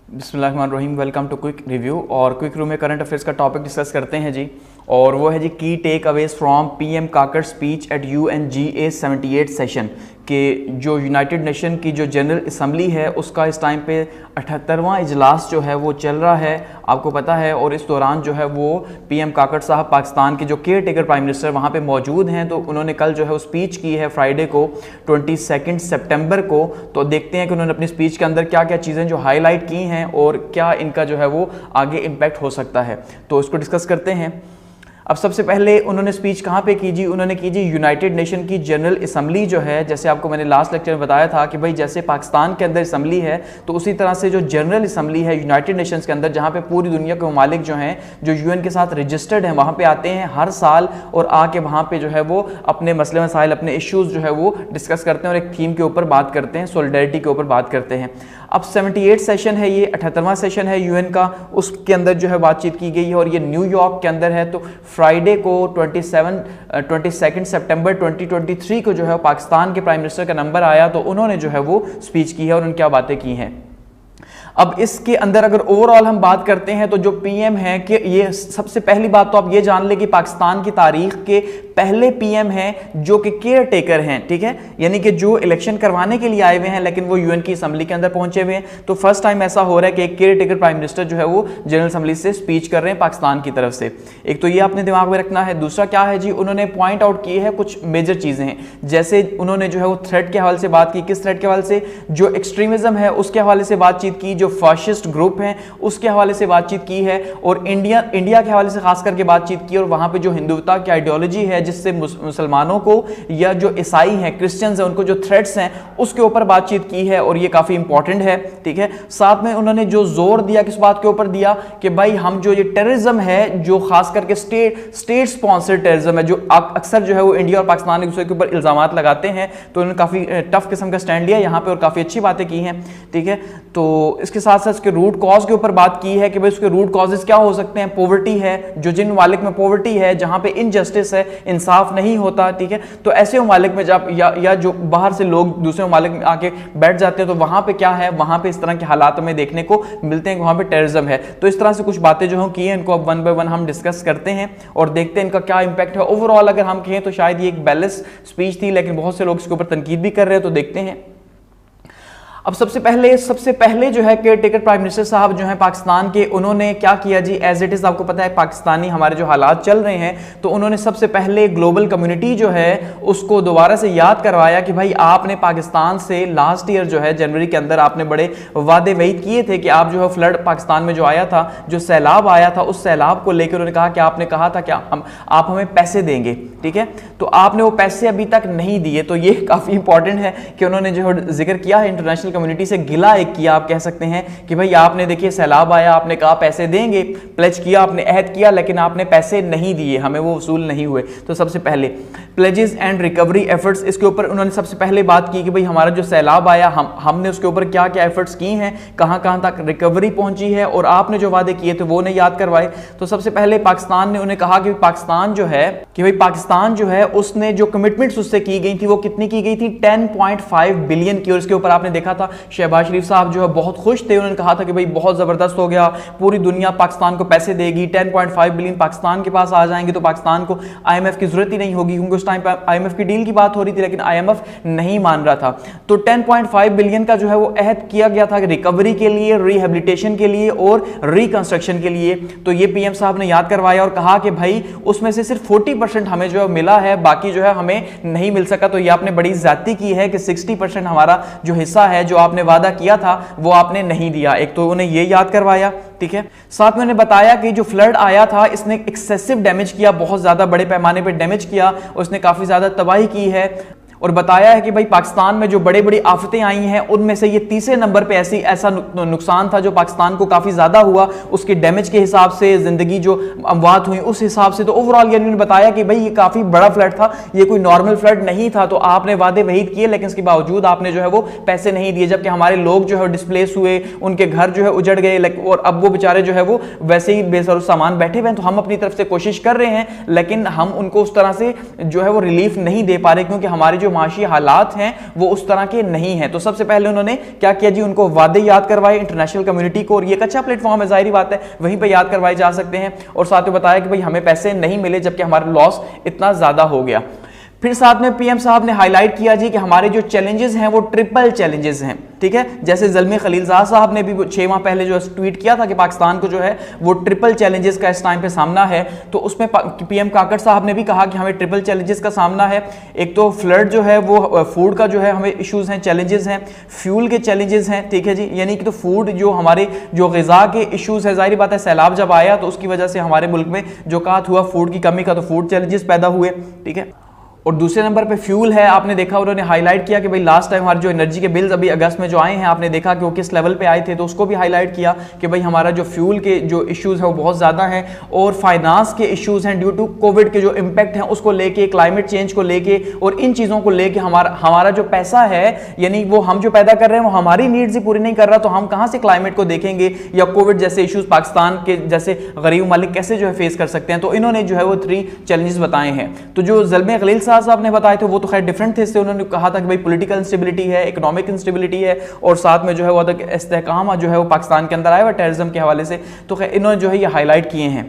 बिस्मिल्लाहिर्रहमानिर्रहीम। Welcome to quick review. और quick review में करंट अफेयर्स का टॉपिक डिस्कस करते हैं जी, और वो है जी की takeaways from PM Kakar speech at UNGA 78 session के जो यूनाइटेड नेशन की जो जनरल असम्बली है उसका इस टाइम पे 78वां इजलास जो है वो चल रहा है, आपको पता है। और इस दौरान जो है वो पीएम काकर साहब पाकिस्तान के जो केयर टेकर प्राइम मिनिस्टर वहाँ पे मौजूद हैं, तो उन्होंने कल जो है वो स्पीच की है फ्राइडे को 22 सितंबर को। तो देखते हैं कि उन्होंने अपनी स्पीच के अंदर क्या क्या चीज़ें जो हाईलाइट की हैं और क्या इनका जो है वो आगे इम्पैक्ट हो सकता है, तो इसको डिस्कस करते हैं। अब सबसे पहले उन्होंने स्पीच कहाँ पे की जी? उन्होंने की जी यूनाइटेड नेशन की जनरल असम्बली जो है, जैसे आपको मैंने लास्ट लेक्चर में बताया था कि भाई जैसे पाकिस्तान के अंदर असम्बली है तो उसी तरह से जो जनरल असम्बली है यूनाइटेड नेशंस के अंदर, जहाँ पे पूरी दुनिया के ममालिक जो हैं जो UN के साथ रजिस्टर्ड हैं वहाँ पे आते हैं हर साल, और आके वहाँ पे जो है वो अपने मसले मसाइल, अपने इश्यूज़ जो है वो डिस्कस करते हैं और एक थीम के ऊपर बात करते हैं, सोलिडेरिटी के ऊपर बात करते हैं। अब 78 सेशन है, ये 78वां सेशन है UN का, उसके अंदर जो है बातचीत की गई है और ये न्यूयॉर्क के अंदर है। तो फ्राइडे को 22 सितंबर 2023 को जो है पाकिस्तान के प्राइम मिनिस्टर का नंबर आया, तो उन्होंने जो है वो स्पीच की है और उन्होंने क्या बातें की हैं। अब इसके अंदर अगर ओवरऑल हम बात करते हैं तो जो पीएम है कि ये सबसे पहली बात तो आप ये जान ले कि पाकिस्तान की तारीख के पहले पीएम हैं जो कि केयर टेकर हैं, ठीक है, यानी कि जो इलेक्शन करवाने के लिए आए हुए हैं लेकिन वो UN की असम्बली के अंदर पहुंचे हुए हैं। तो फर्स्ट टाइम ऐसा हो रहा है कि एक केयर टेकर प्राइम मिनिस्टर जो है वो जनरल असम्बली से स्पीच कर रहे हैं पाकिस्तान की तरफ से। एक तो ये आपने दिमाग में रखना है। दूसरा क्या है जी, उन्होंने पॉइंट आउट किए हैं कुछ मेजर चीजें हैं, जैसे उन्होंने जो है वो थ्रेट के हवाले से बात की। किस थ्रेट के हवाले से? जो एक्सट्रीमिज्म है उसके हवाले से बातचीत की, जो फाशिस्ट ग्रुप हैं उसके हवाले से बातचीत की है, और इंडिया के हवाले से खास करके बातचीत की, और वहां पे जो हिंदुत्व की आइडियोलॉजी है जिससे मुसलमानों को या जो ईसाई हैं, क्रिश्चियंस हैं, उनको जो थ्रेट्स हैं उसके ऊपर बातचीत की है, और ये काफी इंपॉर्टेंट है, ठीक है। साथ में उन्होंने जो जोर दिया किस बात के ऊपर दिया कि भाई हम जो ये टेररिज्म है जो खास करके स्टेट स्पॉन्सर्ड टेररिज्म है, जो अक्सर जो है वो इंडिया और पाकिस्तान एक दूसरे के ऊपर इल्जामात लगाते हैं, तो उन्होंने काफी टफ किस्म का स्टैंड लिया यहाँ पे और काफी अच्छी बातें की हैं, ठीक है। तो इसके साथ साथ उसके रूट कॉज के ऊपर बात की है कि भाई उसके रूट कॉजेस क्या हो सकते हैं। पॉवर्टी है, जो जिन ममालिक में पॉवर्टी है, जहां पे इनजस्टिस है, इंसाफ नहीं होता, ठीक है, तो ऐसे ममालिक में जब या जो बाहर से लोग दूसरे ममालिक में आके बैठ जाते हैं तो वहां पे क्या है, वहां पे इस तरह के हालात में देखने को मिलते हैं कि वहां पे टेररिज्म है। तो इस तरह से कुछ बातें जो की हैं इनको अब वन बाय वन हम डिस्कस करते हैं और देखते हैं इनका क्या इंपैक्ट है। ओवरऑल अगर हम कहें तो शायद ये एक बैलेंस स्पीच थी, लेकिन बहुत से लोग इसके ऊपर तनकीद भी कर रहे हैं, तो देखते हैं। अब सबसे पहले जो है केयर टेकर प्राइम मिनिस्टर साहब जो हैं पाकिस्तान के, उन्होंने क्या किया जी? एज इट इज आपको पता है पाकिस्तानी हमारे जो हालात चल रहे हैं, तो उन्होंने सबसे पहले ग्लोबल कम्युनिटी जो है उसको दोबारा से याद करवाया कि भाई आपने पाकिस्तान से लास्ट ईयर जो है जनवरी के अंदर आपने बड़े वादे वईद किए थे कि आप जो है फ्लड पाकिस्तान में जो आया था, जो सैलाब आया था, उस सैलाब को लेकर उन्होंने कहा कि आपने कहा था कि आप हमें पैसे देंगे, ठीक है, तो आपने वो पैसे अभी तक नहीं दिए। तो ये काफी इंपॉर्टेंट है कि उन्होंने जो जिक्र किया है इंटरनेशनल कम्युनिटी से गिला एक किया, आप कह सकते हैं कि भाई आपने देखिए सैलाब आया, आपने कहा पैसे देंगे, प्लेज किया, आपने अहद किया, लेकिन आपने पैसे नहीं दिए, हमें वो वसूल नहीं हुए। तो सबसे पहले प्लेजेस एंड रिकवरी एफर्ट्स, इसके ऊपर उन्होंने सबसे पहले बात की कि भाई हमारा जो सैलाब आया हमने उसके ऊपर क्या क्या एफर्ट्स की हैं, कहां कहां तक रिकवरी पहुंची है, और आपने जो वादे किए थे वो नहीं याद करवाए। तो सबसे पहले पाकिस्तान ने उन्हें कहा कि पाकिस्तान जो है उसने जो कमिटमेंट्स उससे की गई थी वो कितनी की गई थी? 10.5 बिलियन की। और इसके ऊपर आपने देखा था शहबाज शरीफ साहब जो है बहुत खुश थे, उन्होंने कहा था कि भाई बहुत जबरदस्त हो गया, पूरी दुनिया पाकिस्तान को पैसे देगी, 10.5 बिलियन पाकिस्तान के पास आ जाएंगे, तो पाकिस्तान को IMF की जरूरत ही नहीं होगी, क्योंकि उस टाइम पर IMF की डील की बात हो रही थी लेकिन IMF नहीं मान रहा था। तो 10.5 बिलियन का जो है वो अहद किया गया था रिकवरी के लिए, रिहेबिलिटेशन के लिए और रिकंस्ट्रक्शन के लिए। तो ये PM साहब ने याद करवाया और कहा कि भाई उसमें से सिर्फ 40% हमें जो है मिला है, बाकी जो है हमें नहीं मिल सका। तो ये आपने बड़ी ज्यादती की है कि 60% हमारा जो हिस्सा है, जो आपने वादा किया था वो आपने नहीं दिया। एक तो उन्हें ये याद करवाया, ठीक है। साथ में उन्हें बताया कि जो फ्लड आया था इसने एक्सेसिव डैमेज किया, बहुत ज्यादा बड़े पैमाने पर डैमेज किया, उसने काफी ज्यादा तबाही की है, और बताया है कि भाई पाकिस्तान में जो बड़ी बड़ी आफतें आई हैं उनमें से ये तीसरे नंबर पे ऐसा नुकसान था जो पाकिस्तान को काफी ज्यादा हुआ, उसके डैमेज के हिसाब से, जिंदगी जो अमवात हुई उस हिसाब से। तो ओवरऑल यानी बताया कि भाई ये काफी बड़ा फ्लड था, ये कोई नॉर्मल फ्लड नहीं था। तो आपने वादे वहीद किए लेकिन इसके बावजूद आपने जो है वो पैसे नहीं दिए, जबकि हमारे लोग जो है डिस्प्लेस हुए, उनके घर जो है उजड़ गए, और अब वो बेचारे जो है वो वैसे ही बेसर सामान बैठे हुए हैं। तो हम अपनी तरफ से कोशिश कर रहे हैं लेकिन हम उनको उस तरह से जो है वो रिलीफ नहीं दे पा रहे, क्योंकि हमारी जो जो माशी हालात हैं वो उस तरह के नहीं है। तो सबसे पहले उन्होंने क्या किया जी, उनको वादे याद करवाए इंटरनेशनल कम्युनिटी को, और ये एक अच्छा प्लेटफॉर्म है, जाहिर बात है वहीं पे याद करवाए जा सकते हैं। और साथ में बताया कि भाई हमें पैसे नहीं मिले जबकि हमारा लॉस इतना ज्यादा हो गया। फिर साथ में पीएम साहब ने हाईलाइट किया जी कि हमारे जो चैलेंजेस हैं वो ट्रिपल चैलेंजेस हैं, ठीक है। जैसे ज़ल्मी खलीलज़ाद साहब ने भी 6 माह पहले जो ट्वीट किया था कि पाकिस्तान को जो है वो ट्रिपल चैलेंजेस का इस टाइम पे सामना है, तो उसमें पीएम काकड़ साहब ने भी कहा कि हमें ट्रिपल चैलेंजेस का सामना है। एक तो फ्लड जो है वो फूड का जो है हमें इश्यूज हैं, चैलेंजेस हैं, फ्यूल के चैलेंजेस हैं, ठीक है जी, यानी कि तो फूड जो हमारे जो ग़िज़ा के इश्यूज है, जाहिर बात है सैलाब जब आया तो उसकी वजह से हमारे मुल्क में जो काट हुआ फूड की कमी का, तो फूड चैलेंजेस पैदा हुए, ठीक है। और दूसरे नंबर पे फ्यूल है, आपने देखा उन्होंने हाईलाइट किया कि भाई लास्ट टाइम हमारे जो एनर्जी के बिल्स अभी अगस्त में जो आए हैं, आपने देखा कि वो किस लेवल पे आए थे, तो उसको भी हाईलाइट किया कि भाई हमारा जो फ्यूल के जो इश्यूज हैं वो बहुत ज़्यादा हैं, और फाइनेंस के इश्यूज हैं ड्यू टू कोविड के जो इम्पैक्ट हैं उसको लेके, क्लाइमेट चेंज को लेके, और इन चीज़ों को लेके हमारा जो पैसा है, यानी वो हम जो पैदा कर रहे हैं वो हमारी नीड्स ही पूरी नहीं कर रहा, तो हम कहाँ से क्लाइमेट को देखेंगे, या कोविड जैसे इश्यूज पाकिस्तान के जैसे गरीब मालिक कैसे जो है फेस कर सकते हैं। तो इन्होंने जो है वो 3 चैलेंजेस बताए हैं। तो जो ज़ल्मी खलीलज़ाद साहब ने बताए थे वो तो खैर डिफरेंट थे, इससे उन्होंने कहा था कि भाई पॉलिटिकल इंस्टेबिलिटी है, इकोनॉमिक इंस्टेबिलिटी है, और साथ में जो है वो इस्तेहकाम जो है वो पाकिस्तान के अंदर आया हुआ टेररिज्म के हवाले से, तो खैर इन्होंने जो है ये हाईलाइट किए हैं।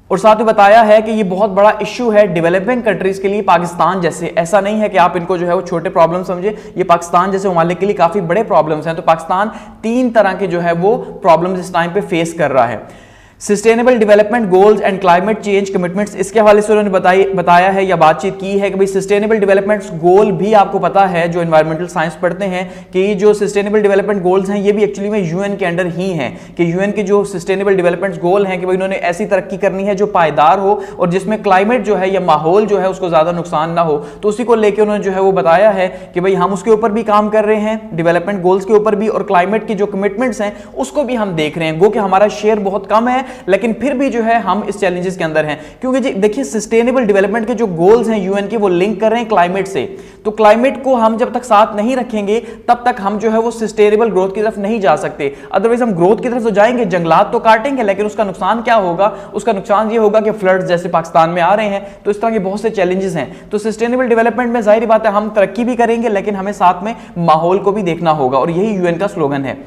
और साथ में बताया है कि ये बहुत बड़ा इश्यू है डेवलपिंग कंट्रीज के लिए, पाकिस्तान जैसे, ऐसा नहीं है कि आप इनको जो है वो छोटे प्रॉब्लम समझे, ये पाकिस्तान जैसे ममालिक के लिए काफी बड़े प्रॉब्लम्स हैं। तो पाकिस्तान 3 तरह के जो है वो प्रॉब्लम्स इस टाइम पे फेस कर रहा है। Sustainable development goals and climate change commitments, इसके हवाले से उन्होंने बताया है या बातचीत की है कि भाई सस्टेनेबल डेवलपमेंट गोल भी आपको पता है जो एनवायरमेंटल साइंस पढ़ते हैं कि जो सस्टेनेबल डेवलपमेंट गोल्स हैं ये भी एक्चुअली में यूएन के अंडर ही हैं, कि यूएन के जो सस्टेनेबल डेवलपमेंट गोल हैं कि भाई उन्होंने ऐसी तरक्की करनी है जो पायदार हो और जिसमें क्लाइमेट जो है या माहौल जो है उसको ज्यादा नुकसान ना हो। तो उसी को लेकर उन्होंने जो है वो बताया है कि भाई हम उसके ऊपर भी काम कर रहे हैं, डेवलपमेंट गोल्स के ऊपर भी, और क्लाइमेट की जो कमिटमेंट्स हैं उसको भी हम देख रहे हैं। गो कि हमारा शेयर बहुत कम है लेकिन फिर भी जो है हम इस चैलेंजेस के अंदर हैं, क्योंकि जी देखिए सस्टेनेबल डेवलपमेंट के जो गोल्स हैं यूएन के वो लिंक कर रहे हैं क्लाइमेट से। तो क्लाइमेट को हम जब तक साथ नहीं रखेंगे तब तक हम जो है वो सस्टेनेबल ग्रोथ की तरफ नहीं जा सकते। अदरवाइज हम ग्रोथ की तरफ तो जाएंगे, जंगलात तो काटेंगे, लेकिन उसका नुकसान क्या होगा? उसका नुकसान ये होगा कि फ्लड्स जैसे पाकिस्तान में आ रहे हैं, तो इस तरह के बहुत से चैलेंजेस हैं। तो सस्टेनेबल डेवलपमेंट में जाहिर बात है हम तरक्की भी करेंगे लेकिन हमें साथ में माहौल को भी देखना होगा, और यही यूएन का स्लोगन है।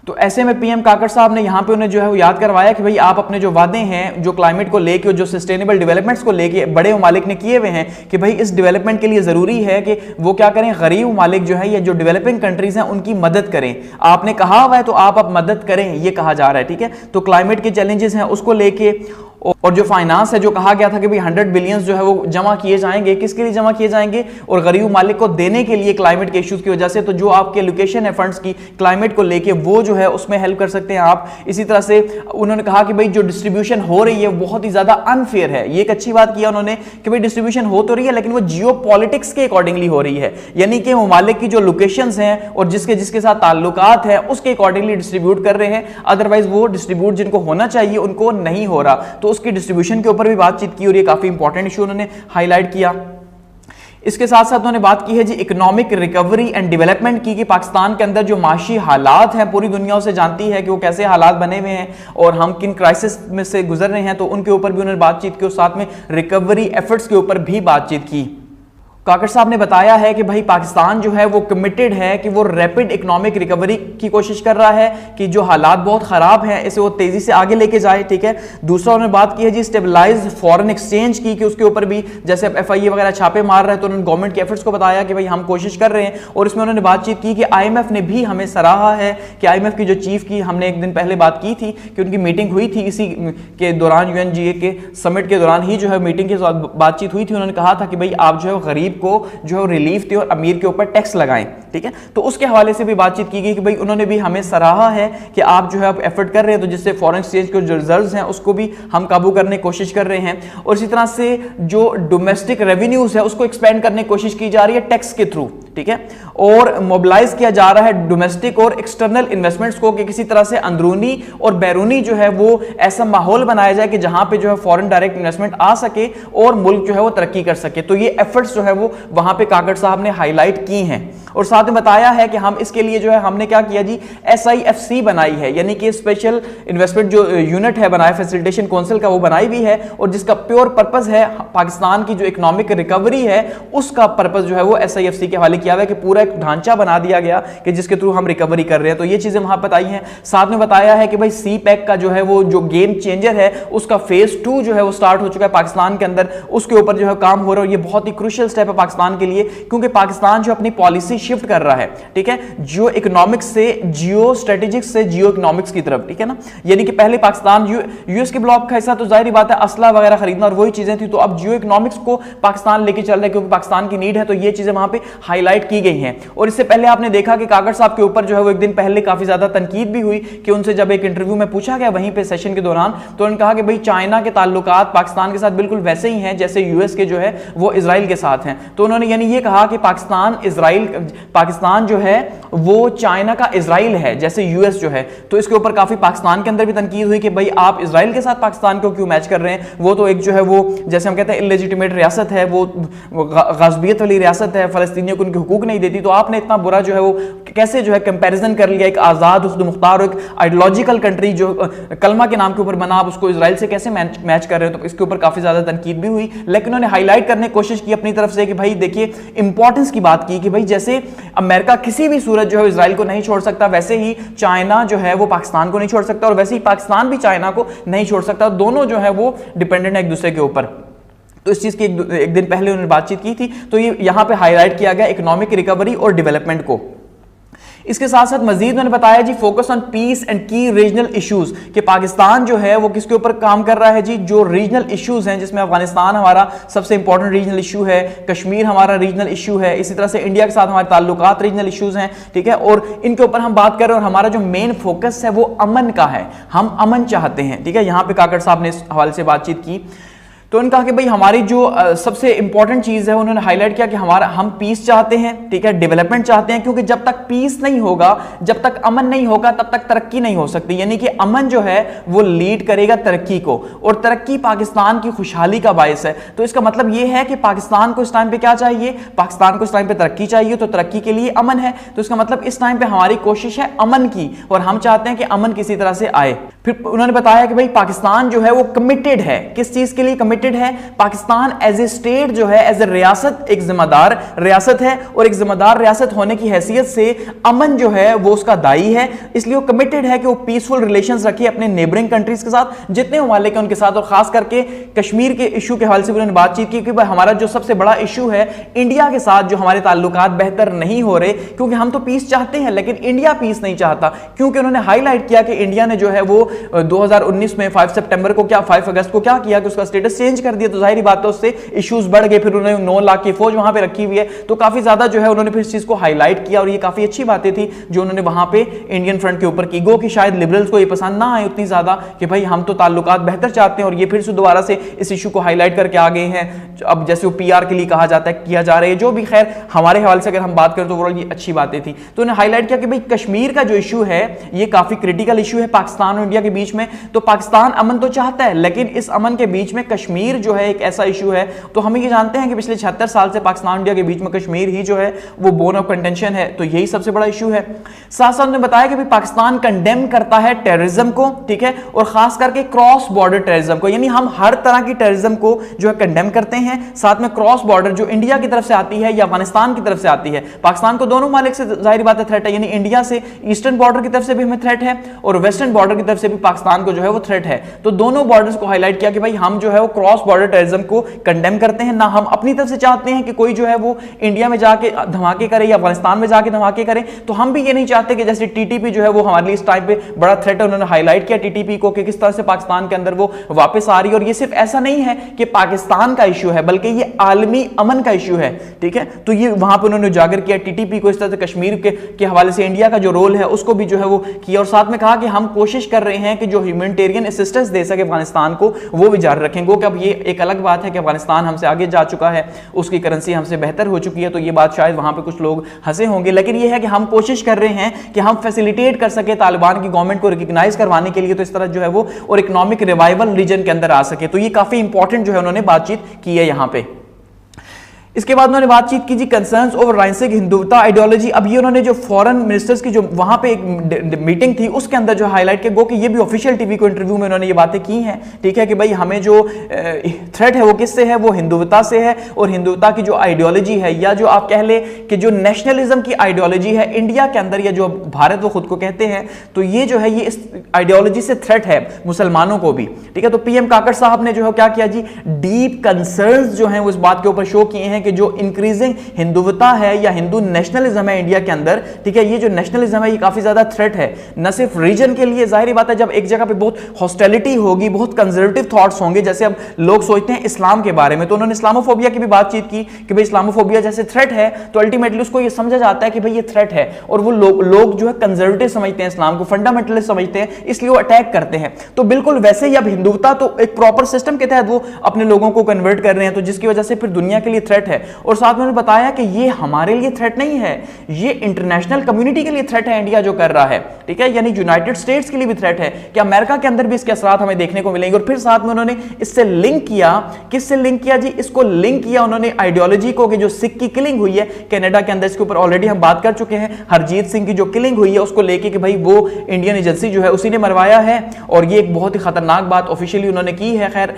तो ऐसे में पीएम काकड़ साहब ने यहाँ पे उन्हें जो है वो याद करवाया कि भाई आप अपने जो वादे हैं जो क्लाइमेट को लेके और जो सस्टेनेबल डेवलपमेंट्स को लेके बड़े ममालिक ने किए हुए हैं कि भाई इस डेवलपमेंट के लिए ज़रूरी है कि वो क्या करें, गरीब ममालिक जो है या जो डेवलपिंग कंट्रीज हैं उनकी मदद करें। आपने कहा हुआ है तो आप अब मदद करें, ये कहा जा रहा है, ठीक है। तो क्लाइमेट के चैलेंजेस हैं उसको लेके, और जो फाइनेंस है जो कहा गया था कि भाई 100 बिलियन जो है वो जमा किए जाएंगे, किसके लिए जमा किए जाएंगे? और गरीब मालिक को देने के लिए क्लाइमेट के इश्यूज की वजह से। तो जो आपके लोकेशन है फंड्स की क्लाइमेट को लेके वो जो है उसमें हेल्प कर सकते हैं आप। इसी तरह से उन्होंने कहा कि भाई जो डिस्ट्रीब्यूशन हो रही है बहुत ही ज्यादा अनफेयर है। ये एक अच्छी बात किया उन्होंने कि भाई डिस्ट्रीब्यूशन हो तो रही है लेकिन वो जियो पॉलिटिक्स के अकॉर्डिंगली हो रही है, यानी कि ममालिक की जो लोकेशंस हैं और जिसके साथ ताल्लुकात है उसके अकॉर्डिंगली डिस्ट्रीब्यूट कर रहे हैं। अदरवाइज वो डिस्ट्रीब्यूट जिनको होना चाहिए उनको नहीं हो रहा, तो उसकी डिस्ट्रीब्यूशन के ऊपर भी बातचीत की और ये काफी इंपॉर्टेंट इशू उन्होंने हाईलाइट किया। इसके साथ साथ उन्होंने बात की है जी इकोनॉमिक रिकवरी एंड डेवलपमेंट की, कि पाकिस्तान के अंदर जो माशी हालात हैं पूरी दुनिया उसे जानती है कि वो कैसे हालात बने हुए हैं और हम किन क्राइसिस में से गुजर रहे हैं, तो उनके ऊपर भी उन्होंने बातचीत की और साथ में रिकवरी एफर्ट्स के ऊपर भी बातचीत की। काकड़ साहब ने बताया है कि भाई पाकिस्तान जो है वो कमिटेड है कि वो रैपिड इकोनॉमिक रिकवरी की कोशिश कर रहा है, कि जो हालात बहुत ख़राब हैं इसे वो तेज़ी से आगे लेके जाए, ठीक है। दूसरा उन्होंने बात की है जी स्टेबलाइज फॉरेन एक्सचेंज की, कि उसके ऊपर भी जैसे FIA वगैरह छापे मार रहे हैं तो उन्होंने गवर्नमेंट के एफर्ट्स को बताया कि भाई हम कोशिश कर रहे हैं। और इसमें उन्होंने बातचीत की कि IMF ने भी हमें सराहा है, कि IMF की जो चीफ की हमने एक दिन पहले बात की थी कि उनकी मीटिंग हुई थी, इसी के दौरान UNGA के समिट के दौरान ही जो है मीटिंग के साथ बातचीत हुई थी। उन्होंने कहा था कि भाई आप जो है गरीब को जो है रिलीफ दे और अमीर के ऊपर टैक्स लगाएं, ठीक है। तो उसके हवाले से भी बातचीत की गई कि भाई उन्होंने भी हमें सराहा है कि आप जो है आप एफर्ट कर रहे हैं, तो जिससे फॉरेन एक्सचेंज के जो रिजर्व्स हैं उसको भी हम काबू करने की कोशिश कर रहे हैं। और इसी तरह से जो डोमेस्टिक रेवेन्यूज है उसको एक्सपेंड करने की कोशिश की जा रही है टैक्स के थ्रू, ठीक है। और मोबिलाइज किया जा रहा है डोमेस्टिक और एक्सटर्नल इन्वेस्टमेंट्स को, कि किसी तरह से अंदरूनी और बैरूनी जो है वो ऐसा माहौल बनाया जाए कि जहां पे जो है फॉरेन डायरेक्ट इन्वेस्टमेंट आ सके और मुल्क जो है वो तरक्की कर सके। तो ये एफर्ट्स जो है वो वो वहां पे काकड़ साहब ने हाईलाइट की हैं। और साथ में बताया है कि हम इसके लिए जो है हमने क्या किया जी, SIFC बनाई है, यानी कि स्पेशल इन्वेस्टमेंट जो यूनिट है बनाया फैसिलिटेशन काउंसिल का, वो बनाई भी है, और जिसका प्योर पर्पस है पाकिस्तान की जो इकोनॉमिक रिकवरी है उसका पर्पस जो है वो SIFC के हवाले किया हुआ है कि पूरा एक ढांचा बना दिया गया कि जिसके थ्रू हम रिकवरी कर रहे हैं। तो ये चीजें वहां बताई हैं। साथ में बताया है कि भाई CPEC का जो है वो जो गेम चेंजर है उसका फेज 2 जो है वो स्टार्ट हो चुका है पाकिस्तान के अंदर, उसके ऊपर जो है काम हो रहा है। ये बहुत ही क्रूशियल स्टेप है पाकिस्तान के लिए, क्योंकि पाकिस्तान जो अपनी पॉलिसी शिफ्ट कर रहा है, ठीक है, जियो इकोनॉमिक्स से जियो स्ट्रेटेजिक्स से जियो इकोनॉमिक्स की तरफ, ठीक है ना। यानी कि पहले पाकिस्तान यूएस के ब्लॉक का हिस्सा, तो जाहिर बात है असला वगैरह खरीदना और वही चीजें थी, तो अब जियो इकोनॉमिक्स को पाकिस्तान लेके चल रहा है क्योंकि पाकिस्तान की नीड है। तो ये चीजें वहां पे हाईलाइट की गई हैं। और इससे पहले आपने देखा कि काकड़ साहब के ऊपर जो है वो एक दिन पहले काफी ज्यादा तनकीद भी हुई कि उनसे जब एक इंटरव्यू में पूछा गया वहीं पे सेशन के दौरान, तो उन्होंने कहा कि भाई चाइना के ताल्लुकात पाकिस्तान के साथ बिल्कुल वैसे ही हैं जैसे यूएस के जो है वो इजराइल के साथ हैं। तो उन्होंने यानी ये कहा कि पाकिस्तान जो है वो चाइना का इजराइल है जैसे यूएस जो है। तो इसके ऊपर काफी पाकिस्तान के अंदर भी तनकीद हुई कि भाई आप इजराइल के साथ पाकिस्तान को क्यों मैच कर रहे हैं, वो तो एक जो है वो जैसे हम कहते हैं इलेजिटिमेट रियासत है, वो गज़बियत वाली रियासत है, फलस्तीनियों को उनके हुकूक नहीं देती, तो आपने इतना बुरा जो है वो कैसे जो है कंपैरिजन कर लिया, एक आजाद खुद मुख्तार एक आइडियोलॉजिकल कंट्री जो कलमा के नाम के ऊपर बना, आप उसको इजराइल से कैसे मैच कर रहे हो। तो इसके ऊपर काफी ज्यादा तनकीद भी हुई, लेकिन उन्होंने हाईलाइट करने की कोशिश की अपनी तरफ से कि भाई देखिए इंपॉर्टेंस की बात की कि भाई जैसे अमेरिका किसी भी सूरत जो है इजराइल को नहीं छोड़ सकता, वैसे ही चाइना जो है वो पाकिस्तान को नहीं छोड़ सकता, और वैसे ही पाकिस्तान भी चाइना को नहीं छोड़ सकता। दोनों जो है वो डिपेंडेंट है एक दूसरे के ऊपर। तो इस चीज की एक दिन पहले उन्होंने बातचीत की थी। तो ये यहां पे हाईलाइट किया गया इकोनॉमिक रिकवरी और डेवलपमेंट को। इसके साथ साथ मजीद उन्होंने बताया जी फोकस ऑन पीस एंड की रीजनल इश्यूज, कि पाकिस्तान जो है वो किसके ऊपर काम कर रहा है जी, जो रीजनल इश्यूज हैं, जिसमें अफगानिस्तान हमारा सबसे इंपॉर्टेंट रीजनल इशू है, कश्मीर हमारा रीजनल इशू है, इसी तरह से इंडिया के साथ हमारे ताल्लुकात रीजनल इश्यूज हैं, ठीक है, और इनके ऊपर हम बात कर रहे हैं। और हमारा जो मेन फोकस है वो अमन का है, हम अमन चाहते हैं, ठीक है। यहां पर काकड़ साहब ने इस हवाले से बातचीत की। तो उन्होंने कहा कि भाई हमारी जो सबसे इंपॉर्टेंट चीज है, उन्होंने हाईलाइट किया कि हम पीस चाहते हैं, ठीक है, डेवलपमेंट चाहते हैं, क्योंकि जब तक पीस नहीं होगा, जब तक अमन नहीं होगा, तब तक तरक्की नहीं हो सकती। यानी कि अमन जो है वो लीड करेगा तरक्की को, और तरक्की पाकिस्तान की खुशहाली का बायस है। तो इसका मतलब ये है कि पाकिस्तान को इस टाइम पे क्या चाहिए, पाकिस्तान को इस टाइम पे तरक्की चाहिए, तो तरक्की के लिए अमन है। तो इसका मतलब इस टाइम पे हमारी कोशिश है अमन की, और हम चाहते हैं कि अमन किसी तरह से आए। फिर उन्होंने बताया कि भाई पाकिस्तान जो है वो कमिटेड है, किस चीज के लिए कमिटेड है, पाकिस्तान एज ए स्टेट जो है, एज ए रियासत, एक जिम्मेदार रियासत है, और एक जिम्मेदार रियासत होने की हैसियत से अमन जो है वो उसका दाई है। इसलिए वो कमिटेड है कि वो पीसफुल रिलेशंस रखे अपने नेबरिंग कंट्रीज के साथ, जितने ममालिक हैं उनके साथ, और खास करके कश्मीर के इशू के हवाले से उन्होंने बातचीत की कि भाई हमारा जो सबसे बड़ा इशू है इंडिया के साथ, जो हमारे ताल्लुकात बेहतर नहीं हो रहे, क्योंकि हम तो पीस चाहते हैं लेकिन इंडिया पीस नहीं चाहता। क्योंकि उन्होंने हाईलाइट किया कि इंडिया ने जो है वो 2019 में 5 सितंबर को क्या 5 अगस्त को क्या किया कि उसका स्टेटस चेंज कर दिया। तो जाहिर बात है उससे इश्यूज बढ़ गए। फिर उन्होंने 9 लाख की फौज वहां पे रखी हुई है, तो काफी ज्यादा जो है उन्होंने फिर इस चीज को हाईलाइट किया, और ये काफी अच्छी बातें थी जो उन्होंने वहां पे इंडियन फ्रंट के ऊपर की। गो कि शायद लिबरल्स को ये पसंद ना आए उतनी ज्यादा कि भाई हम तो ताल्लुकात बेहतर चाहते हैं, और ये फिर से दोबारा से इस इशू को हाईलाइट करके आ गए हैं। अब जैसे वो PR के लिए कहा जाता है, किया जा रहा है, जो भी खैर हमारे हवाले से अगर हम बात करें तो ओवरऑल ये अच्छी बातें थी। तो उन्होंने हाईलाइट किया कि भाई कश्मीर का जो इशू है ये काफी क्रिटिकल इशू है पाकिस्तान और इंडिया के बीच में। तो पाकिस्तान अमन तो चाहता है, लेकिन इस अमन के बीच में कश्मीर जो है एक ऐसा इशू है। तो हम ये जानते हैं कि पिछले 76 साल से पाकिस्तान इंडिया के बीच में कश्मीर ही जो है वो बोन ऑफ कंटेंशन है, तो यही सबसे बड़ा इशू है। साथ साथ ने बताया कि भाई पाकिस्तान कंडेम करता है टेररिज्म को, ठीक है, और खास करके क्रॉस बॉर्डर टेररिज्म को, यानी हम हर तरह की टेररिज्म को जो है कंडेम करते हैं। साथ में क्रॉस बॉर्डर जो इंडिया की तरफ से आती है या अफगानिस्तान की तरफ से आती है, पाकिस्तान को दोनों मालिक से जाहिर बात है थ्रेट है, यानी इंडिया से ईस्टर्न बॉर्डर की तरफ से भी हमें थ्रेट है, और वेस्टर्न बॉर्डर की तरफ से भी पाकिस्तान को जो है वो थ्रेट है। तो दोनों बॉर्डर्स को हाईलाइट किया कि भाई हम जो है वो क्रॉस बॉर्डर टेररिज्म को कंडेम करते हैं। ना हम अपनी तरफ से चाहते हैं कि कोई जो है वो इंडिया में जाके धमाके करे या अफगानिस्तान में जाके धमाके करे, तो हम भी ये नहीं चाहते कि जैसे TTP जो है वो हमारे लिए इस टाइम पे बड़ा थ्रेट है। उन्होंने हाईलाइट किया TTP को कि किस तरह से पाकिस्तान के अंदर वो वापस आ रही है, और ये सिर्फ ऐसा नहीं है कि पाकिस्तान का इशू है बल्कि ये आलमी अमन का इशू है, ठीक है। तो ये वहां पर उन्होंने उजागर किया TTP को, इस तरह से कश्मीर के हवाले से इंडिया का जो रोल है उसको भी जो है वो किया, और साथ में कहा कि हम कोशिश कर रहे हैं कि जो ह्यूमैनिटेरियन असिस्टेंस दे सके अफगानिस्तान को वो भी जारी रखेंगे। कि अब ये एक अलग बात है कि अफगानिस्तान हमसे आगे जा चुका है, उसकी करेंसी हमसे बेहतर हो चुकी है, तो ये बात शायद वहां पे कुछ लोग हंसे होंगे, लेकिन ये है कि हम कोशिश कर रहे हैं कि हम फैसिलिटेट कर सके तालिबान की गवर्नमेंट को रिकॉग्नाइज करवाने के लिए, तो इस तरह जो है वो और इकोनॉमिक रिवाइवल रीजन के अंदर आ सके। तो ये काफी इंपॉर्टेंट जो है उन्होंने बातचीत की है यहां पे। इसके बाद उन्होंने बातचीत की जी concerns over rising Hindutva ideology. अब ये उन्होंने जो फॉरेन मिनिस्टर्स की जो वहां पे एक मीटिंग थी उसके अंदर जो हाईलाइट किया, गो कि ये भी ऑफिशियल टीवी को इंटरव्यू में उन्होंने ये बातें की हैं, ठीक है, कि भाई हमें जो थ्रेट है वो किससे है, वो हिंदुत्व से है, और हिंदुत्व की जो आइडियोलॉजी है या जो आप कह ले कि जो नेशनलिज्म की आइडियोलॉजी है इंडिया के अंदर या जो भारत वो खुद को कहते हैं, तो ये जो है ये इस आइडियोलॉजी से थ्रेट है मुसलमानों को भी, ठीक है। तो पीएम काकड़ साहब ने जो है क्या किया जी, डीप कंसर्न्स जो है उस बात के ऊपर शो किए हैं कि जो इंक्रीजिंग हिंदुत्व है या हिंदू नेशनलिज्म है इंडिया के अंदर, ठीक है, ये जो नेशनलिज्म है ये काफी ज्यादा थ्रेट है, न सिर्फ रीजन के लिए, जाहिर बात है जब एक जगह पे बहुत हॉस्टिलिटी होगी, बहुत कंजर्वेटिव थॉट्स होंगे, जैसे अब लोग सोचते हैं इस्लाम के बारे में, तो उन्होंने इस्लामोफोबिया की भी बातचीत की कि भाई इस्लामोफोबिया जैसे थ्रेट है, तो अल्टीमेटली उसको ये समझा जाता है कि भाई ये थ्रेट है, और वो लोग जो है कंजर्वेटिव समझते हैं, इस्लाम को फंडामेंटलिस्ट समझते हैं, इसलिए वो अटैक करते हैं। तो बिल्कुल वैसे ही अब हिंदुत्व तो एक प्रॉपर सिस्टम के तहत वो अपने लोगों को कन्वर्ट कर रहे हैं, तो जिसकी वजह से फिर दुनिया के लिए थ्रेट है। और साथ में बताया कि ये हमारे लिए थ्रेट नहीं है, ये इंटरनेशनल कम्युनिटी के लिए थ्रेट है इंडिया जो कर रहा है, ठीक है, यानी यूनाइटेड स्टेट्स के लिए भी थ्रेट है कि अमेरिका के अंदर भी इसके असरात हमें देखने को मिलेंगे। और फिर साथ में उन्होंने इससे लिंक किया, किससे लिंक किया जी, इसको लिंक किया उन्होंने आइडियोलॉजी को कि जो सिख की किलिंग हुई है कनाडा के अंदर, इसके ऊपर ऑलरेडी हम बात कर चुके हैं, हरजीत सिंह की जो किलिंग हुई है उसको लेके कि भाई वो इंडियन एजेंसी जो है उसी ने मरवाया है, और ये एक बहुत ही खतरनाक बात ऑफिशियली उन्होंने की है, खैर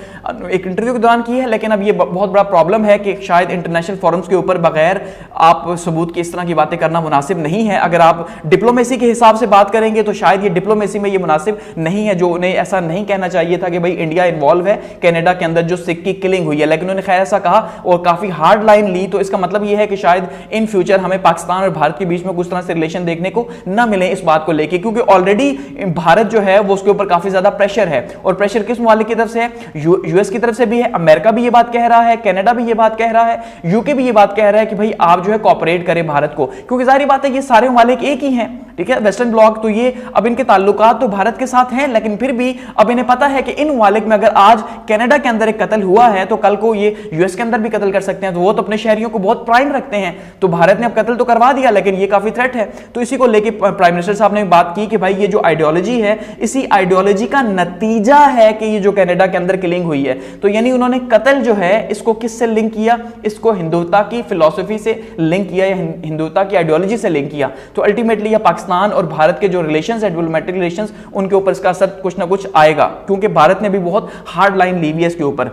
एक इंटरव्यू के दौरान की है, लेकिन अब ये बहुत बड़ा प्रॉब्लम है कि शायद इंटरनेशनल फोरम्स के ऊपर बगैर आप सबूत की इस तरह की बातें करना मुनासिब नहीं है। अगर आप डिप्लोमेसी के हिसाब से बात करेंगे तो शायद ये डिप्लोमेसी में ये मुनासिब नहीं है, जो उन्हें ऐसा नहीं कहना चाहिए था कि भाई इंडिया इन्वॉल्व है कनाडा के अंदर जो सिख की किलिंग हुई है, लेकिन उन्होंने खैर ऐसा कहा और काफी हार्ड लाइन ली। तो इसका मतलब ये है कि शायद इन फ्यूचर हमें पाकिस्तान और भारत के बीच में कुछ तरह से रिलेशन देखने को ना मिले इस बात को लेकर, क्योंकि ऑलरेडी भारत जो है वो उसके ऊपर काफी ज्यादा प्रेशर है, और प्रेशर किस मुमालिक की तरफ से है, यूएस की तरफ से भी है, अमेरिका भी ये बात कह रहा है, कनाडा भी ये बात कह रहा है, यूके भी ये बात कह रहा है कि भाई आप जो है कोऑपरेट करें भारत को, क्योंकि जाहिर बात है ये सारे ममालिक एक ही हैं, ठीक है, वेस्टर्न ब्लॉक, तो ये अब इनके ताल्लुकात तो भारत के साथ हैं, लेकिन फिर भी अब इन्हें पता है कि इन ममालिक में अगर आज कनाडा के अंदर एक कत्ल हुआ है तो कल को ये यूएस के अंदर भी कत्ल कर सकते हैं, तो वो तो अपने शहरियों को बहुत प्राइम रखते हैं, तो भारत ने अब कत्ल तो करवा दिया लेकिन ये काफी थ्रेट है। तो इसी को लेके प्राइम मिनिस्टर साहब ने बात की कि भाई ये जो आइडियोलॉजी है इसी आइडियोलॉजी का नतीजा है कि ये जो कनाडा के अंदर किलिंग हुई है। तो यानी उन्होंने कत्ल जो है इसको किससे लिंक किया, इसको हिंदुत्व की फिलॉसफी से लिंक किया या हिंदुत्व की आइडियोलॉजी से लिंक किया। तो अल्टीमेटली यह पाकिस्तान और भारत के जो रिलेशंस है, डिप्लोमेटिक रिलेशंस, उनके ऊपर इसका असर कुछ ना कुछ आएगा, क्योंकि भारत ने भी बहुत हार्ड लाइन ली हुई है इसके ऊपर।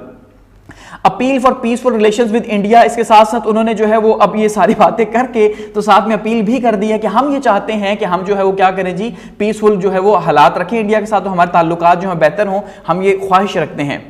Appeal for peaceful relations with India, इसके साथ साथ उन्होंने जो है वो अब ये सारी बातें करके तो साथ में अपील भी कर दी है कि हम ये चाहते हैं कि हम जो है वो क्या करें जी, पीसफुल जो है वो हालात रखें इंडिया के साथ, तो हमारे ताल्लुकात जो है बेहतर हों, हम ये ख्वाहिश रखते हैं।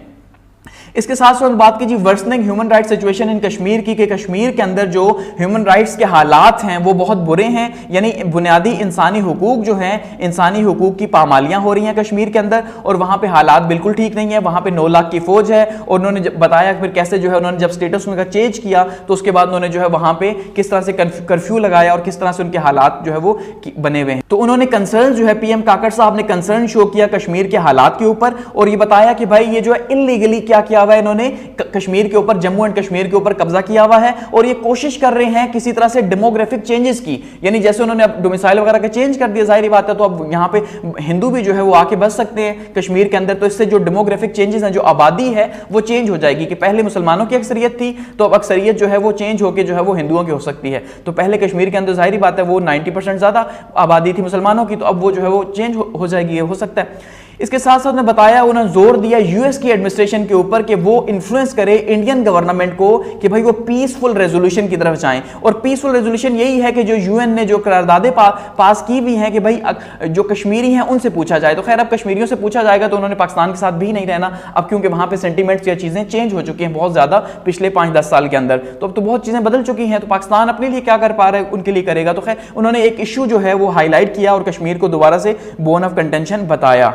इसके साथ साथ बात की जी worsening human right situation in Kashmir की, कि कश्मीर के अंदर जो ह्यूमन राइट्स के हालात हैं वो बहुत बुरे हैं, यानी बुनियादी इंसानी हुकूक जो हैं, इंसानी हुकूक की पामालियां हो रही हैं कश्मीर के अंदर, और वहां पे हालात बिल्कुल ठीक नहीं है। वहां पे 9 लाख की फौज है, और उन्होंने बताया फिर कैसे जो है उन्होंने जब स्टेटस उनका चेंज किया तो उसके बाद उन्होंने जो है वहां पे किस तरह से कर्फ्यू लगाया और किस तरह से उनके हालात जो है वो बने हुए हैं। तो उन्होंने कंसर्न जो है पीएम काकड़ साहब ने कंसर्न शो किया कश्मीर के हालात के ऊपर, और ये बताया कि भाई ये जो है इलीगली क्या किया हुआ है, इन्होंने कश्मीर के ऊपर, जम्मू एंड कश्मीर के ऊपर कब्जा किया हुआ है, और ये कोशिश कर रहे हैं किसी तरह से डेमोग्राफिक चेंजेस की, यानी जैसे उन्होंने अब डोमिसाइल वगैरह का चेंज कर दिया, जाहिर बात है, तो अब यहाँ पे हिंदू भी जो है वो आके बस सकते हैं कश्मीर के अंदर। तो इससे जो डेमोग्राफिक चेंजेस हैं, जो आबादी है वो चेंज हो जाएगी, कि पहले मुसलमानों की अक्सरियत थी तो अब अक्सरियत जो है वो चेंज होकर जो है वो हिंदुओं की हो सकती है। तो पहले कश्मीर के अंदर जाहिर बात है वो 90% ज्यादा आबादी थी मुसलमानों की, तो अब वो जो है वो चेंज हो जाएगी, हो सकता है। इसके साथ साथ मैं बताया, उन्होंने जोर दिया यूएस की एडमिनिस्ट्रेशन के ऊपर कि वो इन्फ्लुएंस करे इंडियन गवर्नमेंट को कि भाई वो पीसफुल रेजोल्यूशन की तरफ जाएं, और पीसफुल रेजोल्यूशन यही है कि जो यूएन ने जो करारदादें पास की हुई हैं कि भाई जो कश्मीरी हैं उनसे पूछा जाए। तो खैर अब कश्मीरियों से पूछा जाएगा तो उन्होंने पाकिस्तान के साथ भी नहीं रहना अब, क्योंकि वहां पे सेंटीमेंट्स या चीजें चेंज हो चुकी हैं बहुत ज्यादा पिछले 5-10 साल के अंदर, तो अब तो बहुत चीजें बदल चुकी हैं। तो पाकिस्तान अपने लिए क्या कर पा रहा है उनके लिए करेगा। तो खैर उन्होंने एक इशू जो है वो हाईलाइट किया और कश्मीर को दोबारा से बोन ऑफ कंटेंशन बताया।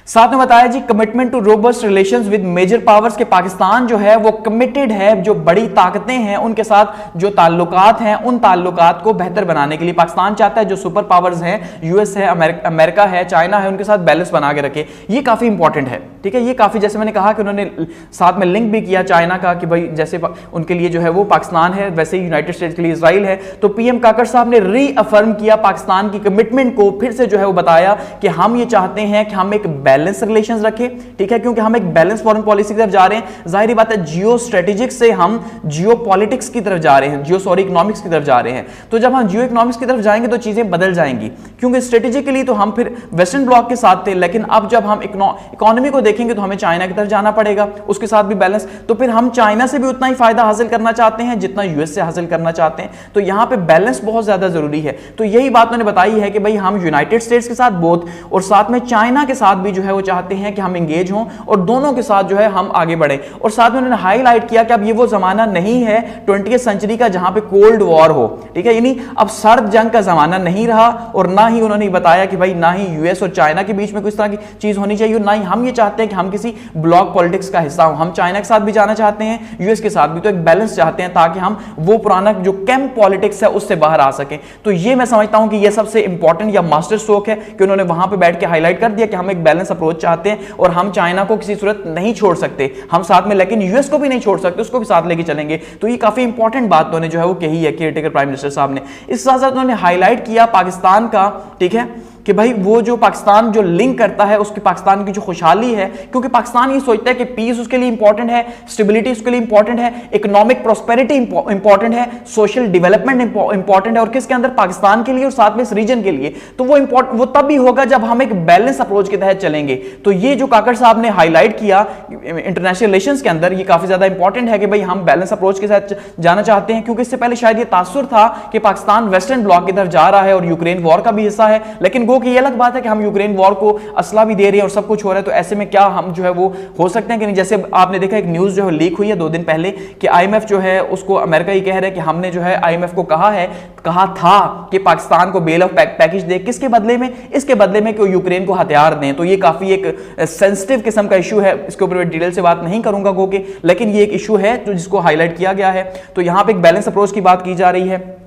साथ में बताया जी commitment to robust relations with major powers, के पाकिस्तान जो है वो कमिटेड है जो बड़ी ताकतें हैं उनके साथ जो ताल्लुकात हैं उन ताल्लुकात को बेहतर बनाने के लिए। पाकिस्तान चाहता है जो सुपर पावर्स हैं, यूएस है, अमेरिका है, चाइना है, उनके साथ बैलेंस बना के रखे। ये काफी इंपॉर्टेंट है, ठीक है, ये काफी, जैसे मैंने कहा कि उन्होंने साथ में लिंक भी किया चाइना का कि भाई जैसे उनके लिए जो है वो पाकिस्तान है, वैसे ही यूनाइटेड स्टेट्स के लिए इजराइल है। तो पीएम काकड़ साहब ने रीअफर्म किया पाकिस्तान की कमिटमेंट को, फिर से जो है वो बताया कि हम ये चाहते हैं कि हम एक बैलेंस रिलेशंस रखें, ठीक है, क्योंकि हम एक बैलेंस फॉरेन पॉलिसी की तरफ जा रहे हैं। जाहिर बात है जियो स्ट्रेटेजिक से हम जियो पॉलिटिक्स की तरफ जा रहे हैं, इकोनॉमिक्स की तरफ जा रहे हैं। तो जब हम जियो इकोनॉमिक्स की तरफ जाएंगे तो चीजें बदल जाएंगी, क्योंकि स्ट्रेटेजिकली तो हम फिर वेस्टर्न ब्लॉक के साथ थे, लेकिन अब जब हम इकोनॉमी को देखेंगे तो हमें चाइना की तरफ जाना पड़ेगा, उसके साथ भी बैलेंस। तो फिर हम चाइना से भी उतना ही फायदा हासिल करना चाहते हैं जितना यूएस से हासिल करना चाहते हैं। तो यहां पे बैलेंस बहुत ज्यादा जरूरी है। तो यही बात मैंने बताई है कि भाई हम यूनाइटेड स्टेट्स के साथ बोथ और साथ में चाइना के साथ भी जो है वो चाहते हैं कि हम एंगेज हों और दोनों के साथ जो है हम आगे बढ़े। और साथ में उन्होंने हाईलाइट किया कि अब ये वो जमाना नहीं है 20वीं सेंचुरी का जहां पे कोल्ड वॉर हो, ठीक है, यानी अब सर्द जंग का जमाना नहीं रहा। और ना ही उन्होंने बताया कि भाई ना ही यूएस और चाइना के बीच में किस तरह की चीज होनी चाहिए, ना ही हम ये चाहते हैं कि हम किसी ब्लॉक पॉलिटिक्स का हिस्सा हो। हम चाइना के साथ भी जाना चाहते हैं, यूएस के साथ भी, तो एक बैलेंस चाहते हैं ताकि हम वो पुराना जो कैंप पॉलिटिक्स है उससे बाहर आ सके। तो ये मैं समझता हूं कि ये सबसे इंपॉर्टेंट या मास्टर स्ट्रोक है कि उन्होंने वहां पे बैठ के हाईलाइट कर दिया कि हम एक बैलेंस अप्रोच चाहते हैं और हम चाइना को किसी सूरत नहीं छोड़ सकते हम साथ में, लेकिन यूएस को भी नहीं छोड़ सकते, उसको भी साथ लेके चलेंगे। तो ये काफी इंपॉर्टेंट बात उन्होंने जो है वो कही है केयरटेकर प्राइम मिनिस्टर साहब ने। इस साथ साथ उन्होंने हाईलाइट किया पाकिस्तान का, ठीक है, कि भाई वो जो पाकिस्तान जो लिंक करता है उसकी पाकिस्तान की जो खुशहाली है, क्योंकि पाकिस्तान ये सोचता है कि पीस उसके लिए इंपॉर्टेंट है, स्टेबिलिटी उसके लिए इंपॉर्टेंट है, इकोनॉमिक प्रोस्पेरिटी इंपॉर्टेंट है, सोशल डेवलपमेंट इंपॉर्टेंट है, और किसके अंदर, पाकिस्तान के लिए और साथ में इस रीजन के लिए। तो वो तब भी होगा जब हम एक बैलेंस अप्रोच के तहत चलेंगे। तो ये जो काकड़ साहब ने हाईलाइट किया इंटरनेशनल रिलेशंस के अंदर, ये काफी ज्यादा इंपॉर्टेंट है कि भाई हम बैलेंस अप्रोच के साथ जाना चाहते हैं, क्योंकि इससे पहले शायद ये तासुर था कि पाकिस्तान वेस्टर्न ब्लॉक की तरफ जा रहा है और यूक्रेन वॉर का भी हिस्सा है, लेकिन कि ये अलग बात है कि हम यूक्रेन वॉर को असला भी दे रहे हैं और सब कुछ हो रहा है। तो ऐसे में क्या हम जो है वो हो सकते हैं कि नहीं। जैसे आपने देखा एक न्यूज जो है लीक हुई है 2 दिन पहले कि आईएमएफ जो है उसको अमेरिका ये कह रहा है कि हमने जो है आईएमएफ को कहा था कि पाकिस्तान को बेल ऑफ पैकेज दे, किसके बदले में, इसके बदले में कि यूक्रेन को हथियार दें। तो ये काफी एक सेंसिटिव किस्म का इशू है, इसके ऊपर मैं डिटेल से बात नहीं करूंगा क्योंकि, लेकिन ये एक इशू है जो जिसको हाईलाइट किया गया है। तो यहां पे एक बैलेंस अप्रोच की बात की जा रही है।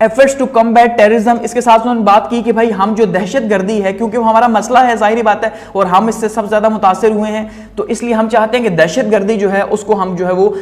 एफर्ट्स टू कम्बैट टेररिज्म, इसके साथ उन्होंने बात की कि भाई हम जो दहशतगर्दी है, क्योंकि वो हमारा मसला है, जाहिर बात है, और हम इससे सबसे ज्यादा मुतासिर हुए हैं, तो इसलिए हम चाहते हैं कि दहशतगर्दी जो है उसको हम जो है वो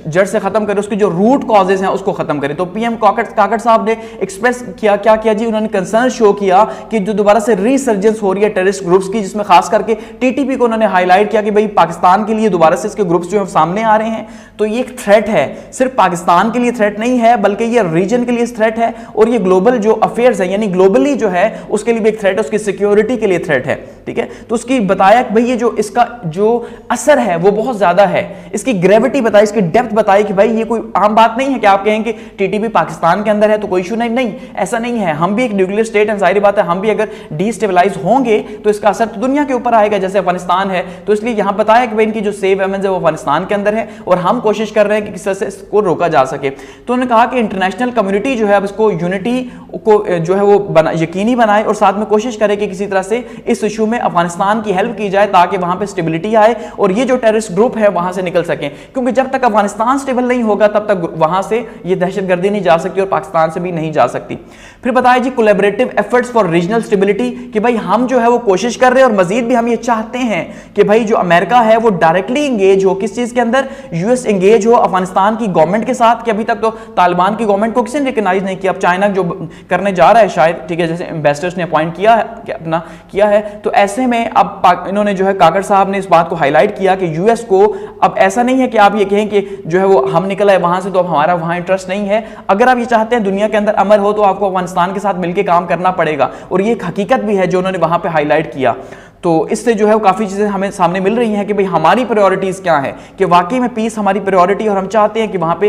जड़ से खत्म करें, उसकी जो रूट कॉजेज हैं उसको खत्म करें। तो पीएम काकड़ साहब ने एक्सप्रेस किया, क्या किया जी, उन्होंने कंसर्न शो किया कि जो दोबारा से रीसर्जेंस हो रही है टेररिस्ट ग्रुप्स की, जिसमें खास करके टीटीपी को उन्होंने हाईलाइट किया कि भाई पाकिस्तान के लिए दोबारा से इसके ग्रुप्स जो है सामने आ रहे हैं। तो ये एक थ्रेट है, सिर्फ पाकिस्तान के लिए थ्रेट नहीं है, बल्कि ये रीजन के लिए थ्रेट है, और ये ग्लोबल जो अफेयर्स है, यानी ग्लोबली जो है उसके लिए भी एक थ्रेट है, उसकी सिक्योरिटी के लिए थ्रेट है, ठीक है। तो उसकी बताया कि भाई ये जो इसका जो असर है वो बहुत ज्यादा है, इसकी ग्रेविटी बताई, इसकी डेप्थ बताई कि भाई ये कोई आम बात नहीं है कि आप कहें कि टीटीपी पाकिस्तान के अंदर है तो कोई इशू नहीं, ऐसा नहीं है। हम भी एक न्यूक्लियर स्टेट है, जाहिर बात है, हम भी अगर डिस्टेबलाइज होंगे तो इसका असर तो दुनिया के ऊपर आएगा, जैसे अफगानिस्तान है। तो इसलिए यहां बताया कि भाई इनकी जो सेव वेपन्स है वो अफगानिस्तान के अंदर है और हम कोशिश कर रहे हैं कि किस तरह से इसको रोका जा सके। तो उन्होंने कहा कि इंटरनेशनल कम्युनिटी जो है अब इसको यूनिटी को जो है वो यकीनी बनाए और साथ में कोशिश करे कि किसी तरह से इस इशू में अफगानिस्तान की हेल्प की जाए ताकि वहां पे स्टेबिलिटी आए और ये जो टेररिस्ट ग्रुप है वहां से निकल सके, क्योंकि जब तक अफगानिस्तान स्टेबल नहीं होगा तब तक वहां से ये दहशतगर्दी नहीं जा सकती और पाकिस्तान से भी नहीं जा सकती। फिर बताया जी collaborative efforts for regional stability, कि भाई हम जो है वो कोशिश कर रहे हैं और मजीद भी हम ये चाहते हैं कि भाई जो अमेरिका है वो डायरेक्टली एंगेज हो, किस चीज के अंदर, यूएस एंगेज हो अफगानिस्तान की गवर्नमेंट के साथ, कि अभी तक तो तालिबान की गवर्नमेंट को किसी ने रिकॉग्नाइज नहीं किया, अब चाइना जो करने जा रहा है शायद, ठीक है, जैसे एम्बेसडर्स ने अपॉइंट किया है अपना किया है। तो ऐसे में अब इन्होंने जो है काकड़ साहब ने इस बात को हाईलाइट किया कि यूएस को अब ऐसा नहीं है कि आप ये कहें कि जो है वो हम निकला है वहां से तो अब हमारा वहां इंटरेस्ट नहीं है। अगर आप ये चाहते हैं दुनिया के अंदर अमन हो तो आपको अफगानिस्तान के साथ मिलकर काम करना पड़ेगा, और ये एक हकीकत भी है जो उन्होंने वहां पे हाईलाइट किया। तो इससे जो है वो काफ़ी चीज़ें हमें सामने मिल रही हैं कि भाई हमारी प्रायोरिटीज़ क्या है, कि वाकई में पीस हमारी प्रायोरिटी और हम चाहते हैं कि वहाँ पे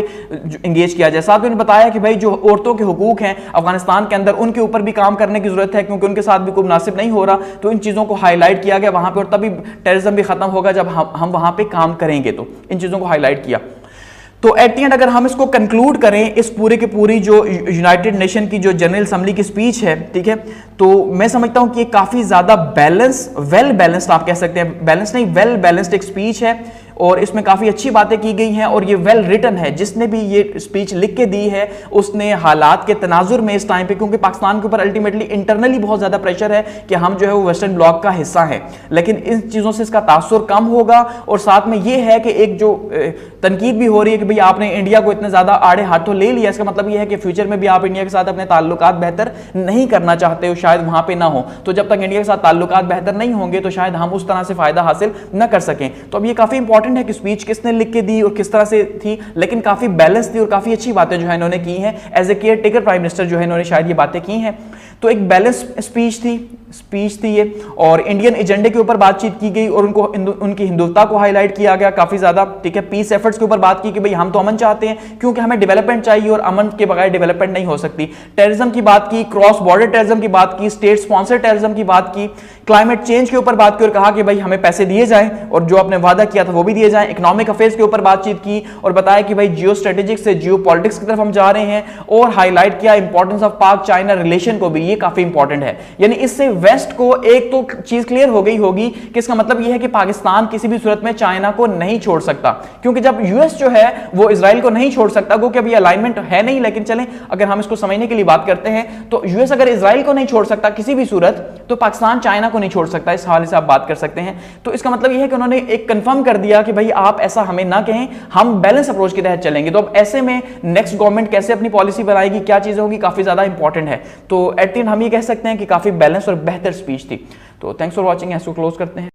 इंगेज किया जाए। साथ में उन्होंने बताया कि भाई जो औरतों के हुकूक हैं अफगानिस्तान के अंदर उनके ऊपर भी काम करने की ज़रूरत है, क्योंकि उनके साथ भी कोई मुनासिब नहीं हो रहा। तो इन चीज़ों को हाईलाइट किया गया वहाँ पर, और तभी टेररिज्म भी ख़त्म होगा जब हम वहाँ पर काम करेंगे। तो इन चीज़ों को हाईलाइट किया। तो एट द एंड अगर हम इसको कंक्लूड करें, इस पूरे के पूरी जो यूनाइटेड नेशन की जो जनरल असेंबली की स्पीच है, ठीक है, तो मैं समझता हूं कि ये काफी ज्यादा बैलेंस, वेल बैलेंस्ड आप कह सकते हैं, बैलेंस नहीं वेल बैलेंस्ड एक स्पीच है, और इसमें काफ़ी अच्छी बातें की गई हैं और ये वेल रिटन है। जिसने भी ये स्पीच लिख के दी है उसने हालात के तनाजुर में इस टाइम पे, क्योंकि पाकिस्तान के ऊपर अल्टीमेटली इंटरनली बहुत ज़्यादा प्रेशर है कि हम जो है वो वेस्टर्न ब्लॉक का हिस्सा है, लेकिन इन चीज़ों से इसका तासुर कम होगा। और साथ में ये है कि एक जो तनकीद भी हो रही है कि भाई आपने इंडिया को इतने ज़्यादा आड़े हाथों ले लिया, इसका मतलब ये है कि फ्यूचर में भी आप इंडिया के साथ अपने ताल्लुकात बेहतर नहीं करना चाहते हो, शायद वहाँ पे ना हो। तो जब तक इंडिया के साथ ताल्लुकात बेहतर नहीं होंगे तो शायद हम उस तरह से फ़ायदा हासिल न कर सकें। तो अब ये काफ़ी इंपॉर्टेंट है कि स्पीच किसने लिख के दी और किस तरह से थी, लेकिन काफ़ी बैलेंस थी और काफ़ी अच्छी बातें जो है इन्होंने की हैं। As a caretaker prime minister जो है इन्होंने शायद ये बातें की हैं। तो एक बैलेंस स्पीच थी ये, और इंडियन एजेंडे के ऊपर बातचीत की गई और उनकी हिंदुत्व को हाईलाइट किया गया काफी ज्यादा, ठीक है। पीस एफर्ट्स के ऊपर बात की कि भाई हम तो अमन चाहते हैं क्योंकि हमें डेवलपमेंट चाहिए और अमन के बगैर डेवलपमेंट नहीं हो सकती। टेररिज्म की बात की, क्रॉस बॉर्डर टेररिज्म की बात की, स्टेट स्पॉन्सर टेररिज्म की बात की, क्लाइमेट चेंज के ऊपर बात की और कहा कि भाई हमें पैसे दिए जाएं और जो आपने वादा किया था वो भी दिए जाएं। इकोनॉमिक अफेयर्स के ऊपर बातचीत की और बताया कि भाई जियो स्ट्रेटेजिक से जियो पॉलिटिक्स की तरफ हम जा रहे हैं, और हाईलाइट किया इंपॉर्टेंस ऑफ पाक चाइना रिलेशन को भी, ये काफी इंपॉर्टेंट है। यानी इससे वेस्ट को एक तो चीज क्लियर हो गई होगी कि इसका मतलब यह है कि पाकिस्तान किसी भी सूरत में चाइना को नहीं छोड़ सकता, क्योंकि जब यूएस जो है वो इजराइल को नहीं छोड़ सकता, क्योंकि अभी अलाइनमेंट है नहीं, लेकिन चलें अगर हम इसको समझने के लिए बात करते हैं तो यूएस अगर इजराइल को नहीं छोड़ सकता किसी भी सूरत, तो पाकिस्तान चाइना को नहीं छोड़ सकता। इस हवाले से आप बात कर सकते हैं। तो इसका मतलब यह है कि उन्होंने एक कंफर्म कर दिया कि भाई आप ऐसा हमें ना कहें, हम बैलेंस अप्रोच के तहत चलेंगे। तो अब ऐसे में नेक्स्ट गवर्नमेंट कैसे अपनी पॉलिसी बनाएगी, क्या चीजें होगी, काफी ज्यादा इंपॉर्टेंट है। तो एट द एंड हम ये कह सकते हैं कि काफी बैलेंस और बेहतर स्पीच थी। तो थैंक्स फॉर वॉचिंग, ऐसे क्लोज करते हैं।